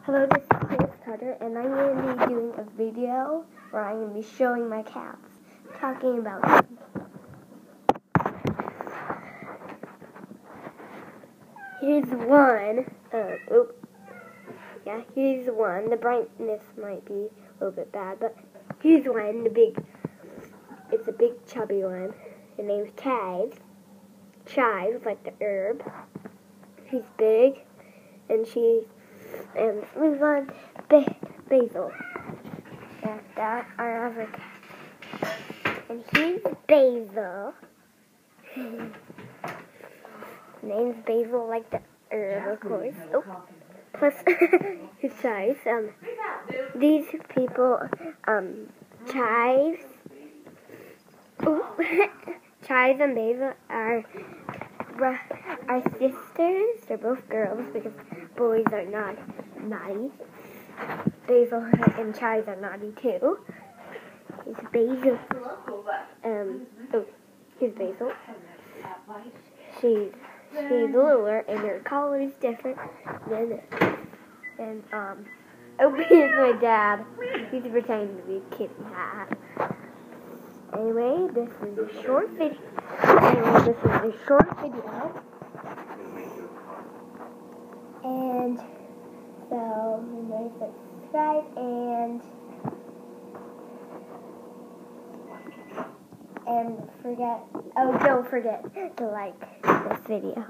Hello, this is Chris Carter, and I'm going to be doing a video where I'm going to be showing my cats, talking about them. Here's one. Here's one. The brightness might be a little bit bad, but here's one. It's a big chubby one. Her name's Chives. Chives, like the herb. She's big, and move on. Basil. And that our other cat. And he's Basil. Name's Basil, like the herb, of course. Oh. Plus his size. These people, Chives. Chives and Basil are sisters. They're both girls because boys are not naughty. Basil and Chives are naughty too. Here's Basil. Here's Basil. She's littler and her collar is different. Here's my dad. He's pretending to be a kitty. Anyway, this is a short video. And so, remember to subscribe and don't forget to like this video.